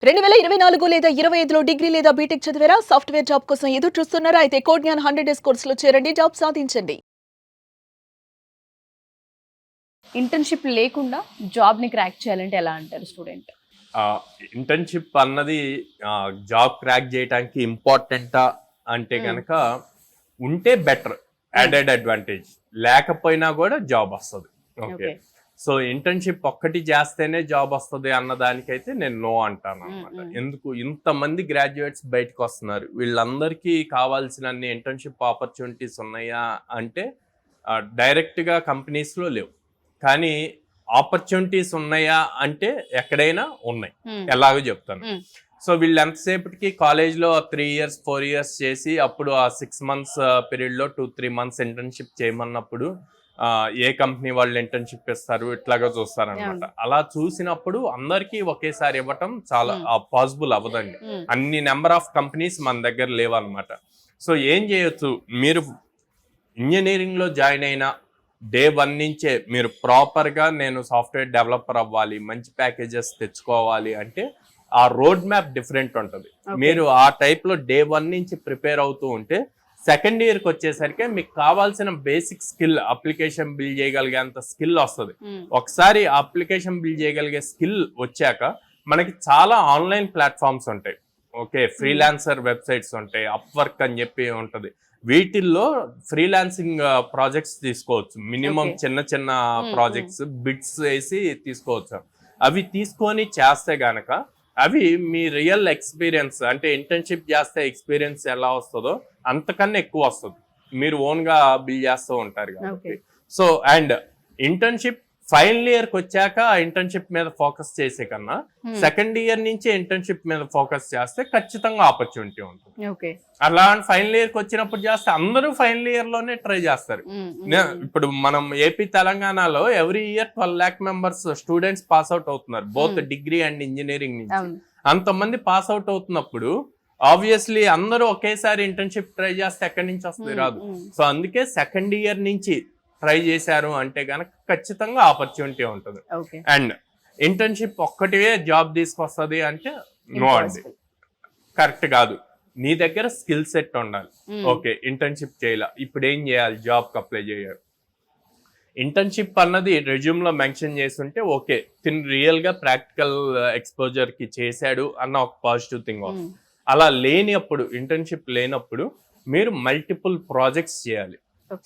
2024 లేదా 25లో డిగ్రీ లేదా బీటెక్ చదివారా? సాఫ్ట్‌వేర్ జాబ్ కోసం ఎదురు చూస్తున్నారా? అయితే కోడ్‌జ్ఞాన్ 100 డేస్ కోర్సులో చేరండి. జాబ్ సాధించండి. ఇంటర్న్‌షిప్ లేకుండా జాబ్‌ని క్రాక్ చేయాలంటే ఎలా అంటారు స్టూడెంట్? ఆహ్, ఇంటర్న్‌షిప్ అన్నది జాబ్ క్రాక్ జేయటానికి ఇంపార్టెంటా అంటే గనక ఉంటే బెటర్. Added advantage. లేకపోయినా గూడా జాబ్ వస్తది. ఓకే. ఓకే. సో, ఇంటర్న్‌షిప్ ఒక్కటి చేస్తేనే జాబ్ వస్తది అన్న దానికైతే నేను నో అంటాననమాట. ఎందుకు ఇంతమంది గ్రాడ్యుయేట్స్ బయటకొస్తున్నారు. వీళ్ళందరికీ కావాల్సినన్ని ఇంటర్న్‌షిప్ ఆపర్చునిటీస్ ఉన్నాయా అంటే డైరెక్ట్‌గా కంపెనీస్‌లో లేవు. కానీ ఆపర్చునిటీస్ ఉన్నాయా అంటే ఎక్కడైనా ఉన్నాయి. ఎలాగో చెప్తాను. సో వీళ్ళు ఎంతసేపటికి కాలేజ్లో 3 ఇయర్స్ 4 ఇయర్స్ చేసి అప్పుడు ఆ 6 మంత్స్ పీరియడ్లో 2-3 మంత్స్ ఇంటర్న్షిప్ చేయమన్నప్పుడు ఏ కంపెనీ వాళ్ళు ఇంటర్న్షిప్ ఇస్తారు ఇట్లాగా చూస్తారనమాట. అలా చూసినప్పుడు అందరికీ ఒకేసారి ఇవ్వటం చాలా పాసిబుల్ అవ్వదండి. అన్ని నెంబర్ ఆఫ్ కంపెనీస్ మన దగ్గర లేవన్నమాట. సో ఏం చేయొచ్చు, మీరు ఇంజనీరింగ్లో జాయిన్ అయిన డే 1 నుంచే మీరు ప్రాపర్గా నేను సాఫ్ట్వేర్ డెవలపర్ అవ్వాలి, మంచి ప్యాకేజెస్ తెచ్చుకోవాలి అంటే ఆ రోడ్ మ్యాప్ డిఫరెంట్ ఉంటుంది. మీరు ఆ టైప్లో డే 1 నుంచి ప్రిపేర్ అవుతూ ఉంటే సెకండ్ ఇయర్కి వచ్చేసరికి మీకు కావాల్సిన బేసిక్ స్కిల్, అప్లికేషన్ బిల్డ్ చేయగలిగేంత స్కిల్ వస్తుంది. ఒకసారి అప్లికేషన్ బిల్డ్ చేయగలిగే స్కిల్ వచ్చాక మనకి చాలా ఆన్లైన్ ప్లాట్ఫామ్స్ ఉంటాయి. ఓకే, ఫ్రీలాన్సర్ వెబ్సైట్స్ ఉంటాయి, అప్వర్క్ అని చెప్పి ఉంటుంది. వీటిల్లో ఫ్రీలాన్సింగ్ ప్రాజెక్ట్స్ తీసుకోవచ్చు. మినిమం చిన్న చిన్న ప్రాజెక్ట్స్ బిట్స్ వేసి తీసుకోవచ్చు. అవి తీసుకొని చేస్తే గనక అవి మీ రియల్ ఎక్స్పీరియన్స్ అంటే ఇంటర్న్షిప్ చేస్తే ఎక్స్పీరియన్స్ ఎలా వస్తుందో అంతకన్నా ఎక్కువ వస్తుంది. మీరు ఓన్గా బిల్డ్ చేస్తూ ఉంటారు కాబట్టి. సో అండ్ ఇంటర్న్షిప్ ఫైనల్ ఇయర్కి వచ్చాక ఇంటర్న్షిప్ మీద ఫోకస్ చేసే కన్నా సెకండ్ ఇయర్ నుంచి ఇంటర్న్షిప్ మీద ఫోకస్ చేస్తే ఖచ్చితంగా ఆపర్చునిటీ ఉంటుంది. అలా ఫైనల్ ఇయర్కి వచ్చినప్పుడు చేస్తే అందరూ ఫైనల్ ఇయర్ లోనే ట్రై చేస్తారు. ఇప్పుడు మనం ఏపీ తెలంగాణలో every year 12 lakh members students pass out అవుతున్నారు, బోత్ డిగ్రీ అండ్ ఇంజనీరింగ్ నుంచి. అంతమంది పాస్ అవుట్ అవుతున్నప్పుడు ఆబ్వియస్లీ అందరూ ఒకేసారి ఇంటర్న్షిప్ ట్రై చేస్తే ఎక్కడి నుంచి వస్తుంది, రాదు. సో అందుకే సెకండ్ ఇయర్ నుంచి ట్రై చేశారు అంటే గనక ఖచ్చితంగా ఆపర్చునిటీ ఉంటుంది. అండ్ ఇంటర్న్షిప్ ఒక్కటివే జాబ్ తీసుకొస్తుంది అంటే నో అండి, కరెక్ట్ కాదు. నీ దగ్గర స్కిల్ సెట్ ఉండాలి. ఓకే, ఇంటర్న్షిప్ చేయాల, ఇప్పుడు ఏం చేయాలి, జాబ్కి అప్లై చేయాలి. ఇంటర్న్షిప్ అన్నది రెజ్యూమ్ లో మెన్షన్ చేస్తుంటే ఓకే, తిని రియల్ గా ప్రాక్టికల్ ఎక్స్పోజర్ కి చేశాడు అన్న ఒక పాజిటివ్ థింగ్. అలా లేనప్పుడు, ఇంటర్న్షిప్ లేనప్పుడు మీరు మల్టిపుల్ ప్రాజెక్ట్స్ చేయాలి.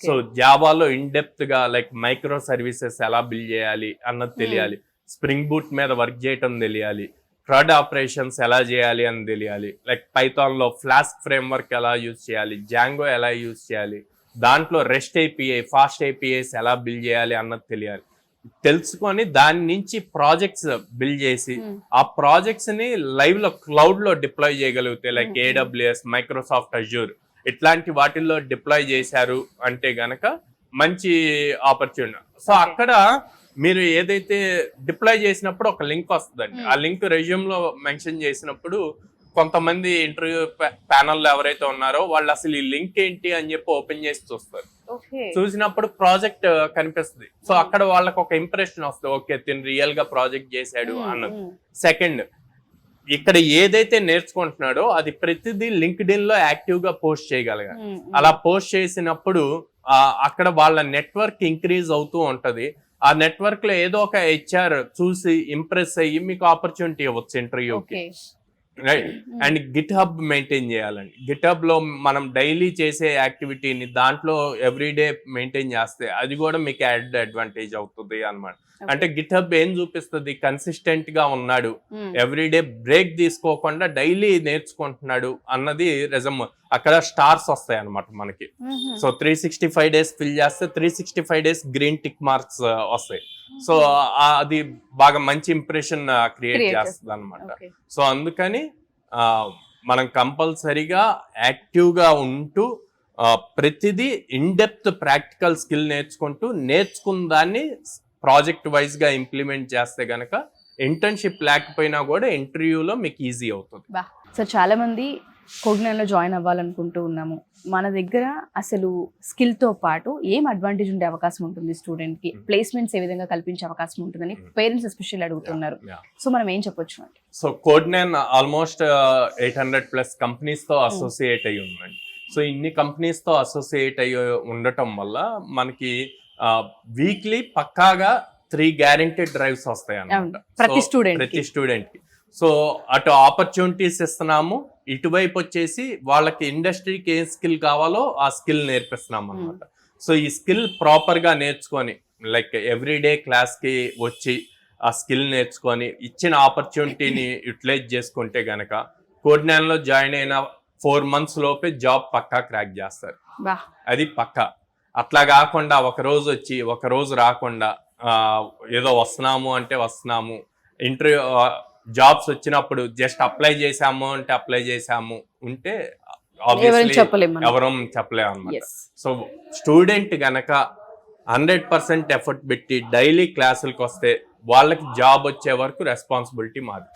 సో జావాలో ఇన్ డెప్త్ గా లైక్ మైక్రో సర్వీసెస్ ఎలా బిల్డ్ చేయాలి అన్నది తెలియాలి, స్ప్రింగ్ బూట్ మీద వర్క్ చేయటం తెలియాలి, క్రడ్ ఆపరేషన్స్ ఎలా చేయాలి అని తెలియాలి, లైక్ పైథాన్ లో ఫ్లాస్క్ ఫ్రేమ్వర్క్ ఎలా యూజ్ చేయాలి, జాంగో ఎలా యూజ్ చేయాలి, దాంట్లో రెస్ట్ ఏపీఐ, ఫాస్ట్ ఏపీఐస్ ఎలా బిల్డ్ చేయాలి అన్నది తెలియాలి. తెలుసుకొని దాని నుంచి ప్రాజెక్ట్స్ బిల్డ్ చేసి ఆ ప్రాజెక్ట్స్ ని లైవ్ లో క్లౌడ్ లో డిప్లాయ్ చేయగలిగితే లైక్ AWS, మైక్రోసాఫ్ట్ అజూర్ ఇట్లాంటి వాటిల్లో డిప్లాయ్ చేశారు అంటే గనక మంచి ఆపర్చునిటీ. సో అక్కడ మీరు ఏదైతే డిప్లాయ్ చేసినప్పుడు ఒక లింక్ వస్తుందండి. ఆ లింక్ రెజ్యూమ్ లో మెన్షన్ చేసినప్పుడు కొంతమంది ఇంటర్వ్యూ ప్యానల్ ఎవరైతే ఉన్నారో వాళ్ళు అసలు ఈ లింక్ ఏంటి అని చెప్పి ఓపెన్ చేసి చూస్తారు. చూసినప్పుడు ప్రాజెక్ట్ కనిపిస్తుంది. సో అక్కడ వాళ్ళకి ఒక ఇంప్రెషన్ వస్తుంది, ఓకే తిను రియల్ గా ప్రాజెక్ట్ చేశాడు అన్నది. సెకండ్, ఇక్కడ ఏదైతే నేర్చుకుంటున్నాడో అది ప్రతిదీ లింక్డ్ఇన్ లో యాక్టివ్ గా పోస్ట్ చేయగలగాలి. అలా పోస్ట్ చేసినప్పుడు అక్కడ వాళ్ళ నెట్వర్క్ ఇంక్రీజ్ అవుతూ ఉంటది. ఆ నెట్వర్క్ లో ఏదో ఒక HR చూసి ఇంప్రెస్ అయ్యి మీకు ఆపర్చునిటీ ఇవ్వచ్చు ఇంటర్వ్యూకి. Right. And Git hub maintain చేయాలండి. గిట్ హబ్ లో మనం డైలీ చేసే యాక్టివిటీని దాంట్లో ఎవ్రీడే మెయింటైన్ చేస్తే అది కూడా మీకు యాడ్ అడ్వాంటేజ్ అవుతుంది అన్నమాట. అంటే గిట్ హబ్ ఏం చూపిస్తుంది, కన్సిస్టెంట్ గా ఉన్నాడు, ఎవ్రీడే బ్రేక్ తీసుకోకుండా డైలీ నేర్చుకుంటున్నాడు అన్నది రెజమ్. అక్కడ స్టార్స్ వస్తాయి అన్నమాట మనకి. సో 365 days ఫిల్ చేస్తే 365 days గ్రీన్ టిక్ మార్క్స్ వస్తాయి. సో అది బాగా మంచి ఇంప్రెషన్ క్రియేట్ చేస్తుంది అనమాట. సో అందుకని మనం కంపల్సరీగా యాక్టివ్ గా ఉంటూ ప్రతిదీ ఇన్ డెప్త్ ప్రాక్టికల్ స్కిల్ నేర్చుకున్న దాన్ని ప్రాజెక్ట్ వైజ్ గా ఇంప్లిమెంట్ చేస్తే గనక ఇంటర్న్షిప్ లేకపోయినా కూడా ఇంటర్వ్యూలో మీకు ఈజీ అవుతుంది. సో చాలా మంది కోగ్నాన్లో జాయిన్ అవ్వాలనుకుంటూ ఉన్నాము, మన దగ్గర అసలు స్కిల్తో పాటు ఏం అడ్వాంటేజ్ ఉండే అవకాశం ఉంటుంది స్టూడెంట్కి, ప్లేస్మెంట్స్ ఏ విధంగా కల్పించే అవకాశం ఉంటుందని పేరెంట్స్ ఎస్పెషల్లీ అడుగుతున్నారు. సో మనం ఏం చెప్పొచ్చు అంటే, సో కోడ్నాన్ ఆల్మోస్ట్ 800+ కంపెనీస్తో అసోసియేట్ అయి ఉందండి. సో ఇన్ని కంపెనీస్తో అసోసియేట్ అయ్యి ఉండటం వల్ల మనకి వీక్లీ పక్కాగా 3 గ్యారెంటెడ్ డ్రైవ్స్ వస్తాయి అన్నమాట ప్రతి స్టూడెంట్ ప్రతి స్టూడెంట్కి. సో అటు ఆపర్చునిటీస్ ఇస్తున్నాము, ఇటువైపు వచ్చేసి వాళ్ళకి ఇండస్ట్రీకి ఏ స్కిల్ కావాలో ఆ స్కిల్ నేర్పిస్తున్నాం అనమాట. సో ఈ స్కిల్ ప్రాపర్గా నేర్చుకొని లైక్ ఎవ్రీడే క్లాస్కి వచ్చి ఆ స్కిల్ నేర్చుకొని ఇచ్చిన ఆపర్చునిటీని యూటిలైజ్ చేసుకుంటే గనక కోడ్నాన్లో జాయిన్ అయిన 4 months లోపే జాబ్ పక్కా క్రాక్ చేస్తారు. అది పక్కా. అట్లా కాకుండా ఒక రోజు వచ్చి ఒక రోజు రాకుండా ఏదో వస్తున్నాము అంటే వస్తున్నాము, ఇంటర్వ్యూ జాబ్స్ వచ్చినప్పుడు జస్ట్ అప్లై చేసాము అంటే అప్లై చేసాము ఉంటే ఆబ్వియస్లీ ఎవరం చెప్పలేము అన్నమాట. సో స్టూడెంట్ గనక 100% ఎఫర్ట్ పెట్టి డైలీ క్లాసులకు వస్తే వాళ్ళకి జాబ్ వచ్చే వరకు రెస్పాన్సిబిలిటీ మాది.